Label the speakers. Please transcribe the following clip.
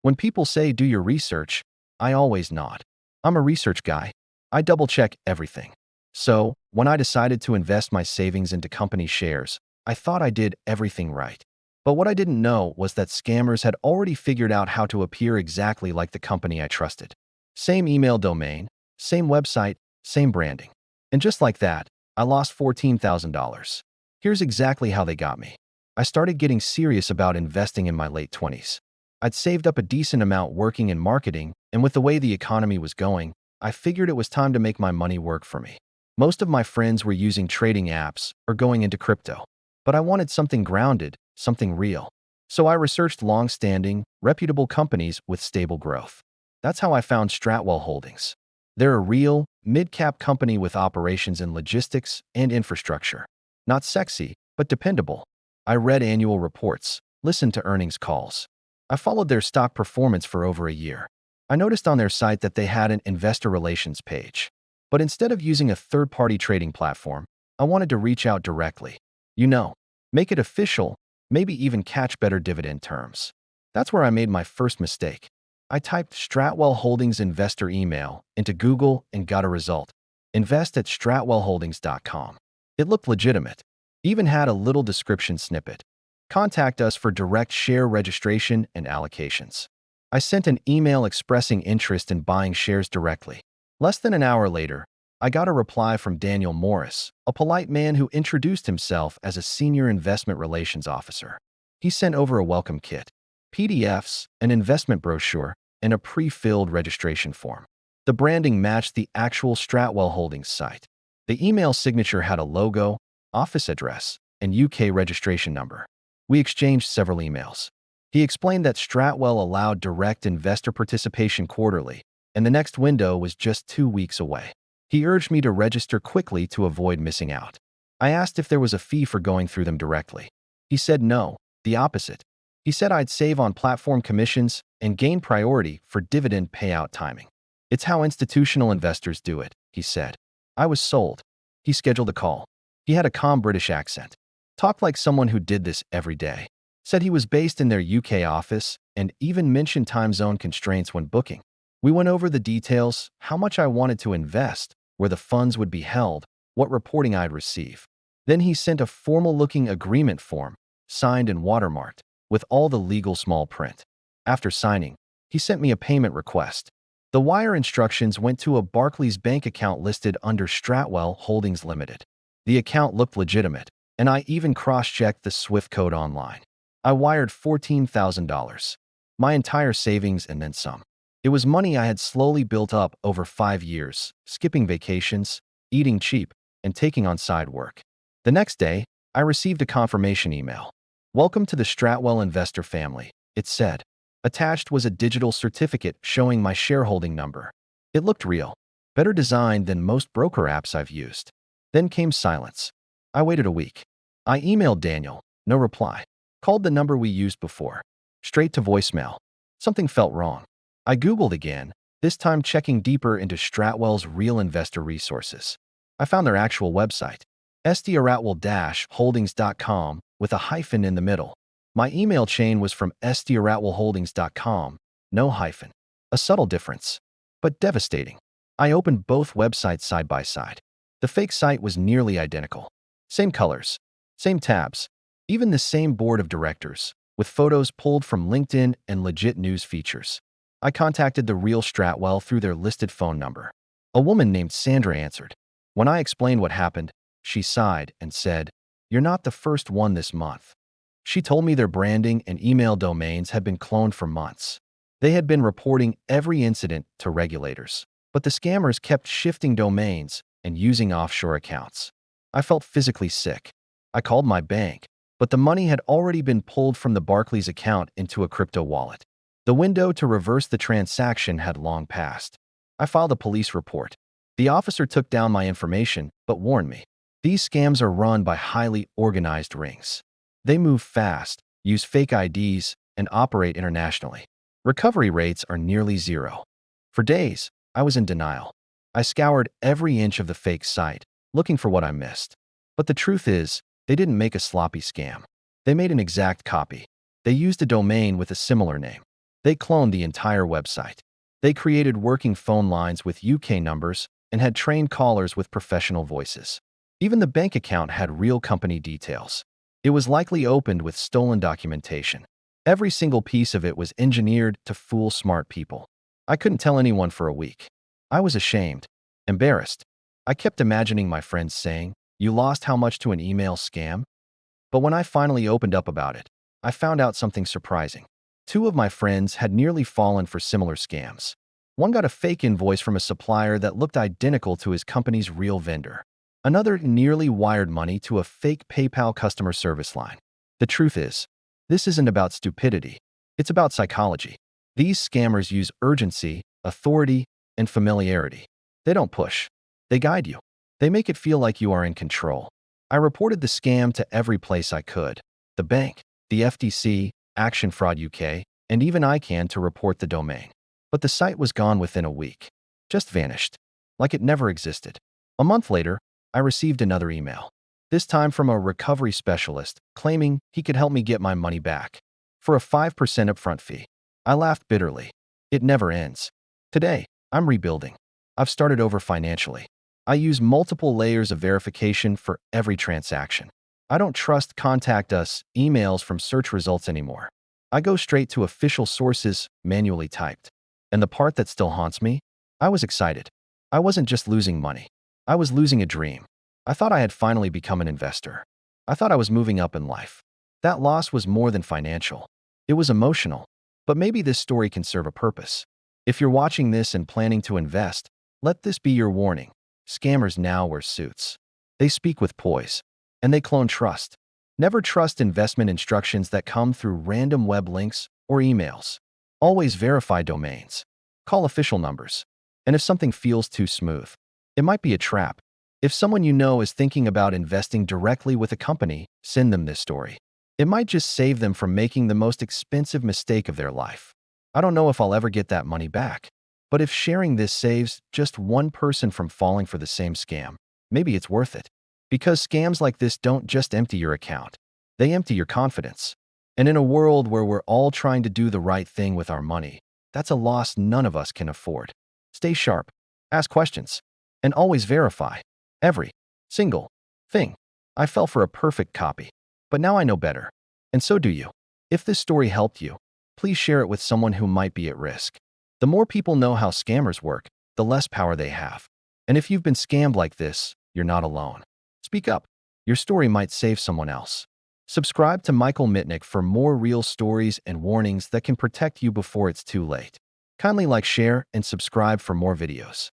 Speaker 1: When people say do your research, I always nod. I'm a research guy. I double-check everything. So, when I decided to invest my savings into company shares, I thought I did everything right. But what I didn't know was that scammers had already figured out how to appear exactly like the company I trusted. Same email domain, same website, same branding. And just like that, I lost $14,000. Here's exactly how they got me. I started getting serious about investing in my late 20s. I'd saved up a decent amount working in marketing, and with the way the economy was going, I figured it was time to make my money work for me. Most of my friends were using trading apps or going into crypto, but I wanted something grounded, something real. So I researched long-standing, reputable companies with stable growth. That's how I found Stratwell Holdings. They're a real, mid-cap company with operations in logistics and infrastructure. Not sexy, but dependable. I read annual reports, listened to earnings calls. I followed their stock performance for over a year. I noticed on their site that they had an investor relations page. But instead of using a third-party trading platform, I wanted to reach out directly. Make it official, maybe even catch better dividend terms. That's where I made my first mistake. I typed Stratwell Holdings investor email into Google and got a result. Invest at stratwellholdings.com. It looked legitimate. Even had a little description snippet. Contact us for direct share registration and allocations. I sent an email expressing interest in buying shares directly. Less than an hour later, I got a reply from Daniel Morris, a polite man who introduced himself as a senior investment relations officer. He sent over a welcome kit, PDFs, an investment brochure, and a pre-filled registration form. The branding matched the actual Stratwell Holdings site. The email signature had a logo, office address, and UK registration number. We exchanged several emails. He explained that Stratwell allowed direct investor participation quarterly, and the next window was just 2 weeks away. He urged me to register quickly to avoid missing out. I asked if there was a fee for going through them directly. He said no, the opposite. He said I'd save on platform commissions and gain priority for dividend payout timing. It's how institutional investors do it, he said. I was sold. He scheduled a call. He had a calm British accent. Talked like someone who did this every day. Said he was based in their UK office and even mentioned time zone constraints when booking. We went over the details, how much I wanted to invest, where the funds would be held, what reporting I'd receive. Then he sent a formal-looking agreement form, signed and watermarked, with all the legal small print. After signing, he sent me a payment request. The wire instructions went to a Barclays bank account listed under Stratwell Holdings Limited. The account looked legitimate, and I even cross-checked the SWIFT code online. I wired $14,000, my entire savings and then some. It was money I had slowly built up over 5 years, skipping vacations, eating cheap, and taking on side work. The next day, I received a confirmation email. Welcome to the Stratwell investor family, it said. Attached was a digital certificate showing my shareholding number. It looked real, better designed than most broker apps I've used. Then came silence. I waited a week. I emailed Daniel, no reply. Called the number we used before. Straight to voicemail. Something felt wrong. I Googled again, this time checking deeper into Stratwell's real investor resources. I found their actual website, stratwell-holdings.com, with a hyphen in the middle. My email chain was from stratwellholdings.com, no hyphen. A subtle difference, but devastating. I opened both websites side by side. The fake site was nearly identical. Same colors, same tabs, even the same board of directors, with photos pulled from LinkedIn and legit news features. I contacted the real Stratwell through their listed phone number. A woman named Sandra answered. When I explained what happened, she sighed and said, "You're not the first one this month." She told me their branding and email domains had been cloned for months. They had been reporting every incident to regulators, but the scammers kept shifting domains and using offshore accounts. I felt physically sick. I called my bank, but the money had already been pulled from the Barclays account into a crypto wallet. The window to reverse the transaction had long passed. I filed a police report. The officer took down my information, but warned me. These scams are run by highly organized rings. They move fast, use fake IDs, and operate internationally. Recovery rates are nearly zero. For days, I was in denial. I scoured every inch of the fake site, looking for what I missed. But the truth is, they didn't make a sloppy scam. They made an exact copy. They used a domain with a similar name. They cloned the entire website. They created working phone lines with UK numbers and had trained callers with professional voices. Even the bank account had real company details. It was likely opened with stolen documentation. Every single piece of it was engineered to fool smart people. I couldn't tell anyone for a week. I was ashamed, embarrassed. I kept imagining my friends saying, "You lost how much to an email scam?" But when I finally opened up about it, I found out something surprising. Two of my friends had nearly fallen for similar scams. One got a fake invoice from a supplier that looked identical to his company's real vendor. Another nearly wired money to a fake PayPal customer service line. The truth is, this isn't about stupidity. It's about psychology. These scammers use urgency, authority, and familiarity. They don't push. They guide you. They make it feel like you are in control. I reported the scam to every place I could. The bank, the FTC, Action Fraud UK, and even ICANN to report the domain. But the site was gone within a week. Just vanished. Like it never existed. A month later, I received another email. This time from a recovery specialist, claiming he could help me get my money back. For a 5% upfront fee. I laughed bitterly. It never ends. Today, I'm rebuilding. I've started over financially. I use multiple layers of verification for every transaction. I don't trust contact us emails from search results anymore. I go straight to official sources, manually typed. And the part that still haunts me? I was excited. I wasn't just losing money. I was losing a dream. I thought I had finally become an investor. I thought I was moving up in life. That loss was more than financial. It was emotional. But maybe this story can serve a purpose. If you're watching this and planning to invest, let this be your warning. Scammers now wear suits. They speak with poise. And they clone trust. Never trust investment instructions that come through random web links or emails. Always verify domains. Call official numbers. And if something feels too smooth, it might be a trap. If someone you know is thinking about investing directly with a company, send them this story. It might just save them from making the most expensive mistake of their life. I don't know if I'll ever get that money back. But if sharing this saves just one person from falling for the same scam, maybe it's worth it. Because scams like this don't just empty your account. They empty your confidence. And in a world where we're all trying to do the right thing with our money, that's a loss none of us can afford. Stay sharp, ask questions, and always verify every single thing. I fell for a perfect copy, but now I know better. And so do you. If this story helped you, please share it with someone who might be at risk. The more people know how scammers work, the less power they have. And if you've been scammed like this, you're not alone. Speak up. Your story might save someone else. Subscribe to Michael Mitnick for more real stories and warnings that can protect you before it's too late. Kindly like, share, and subscribe for more videos.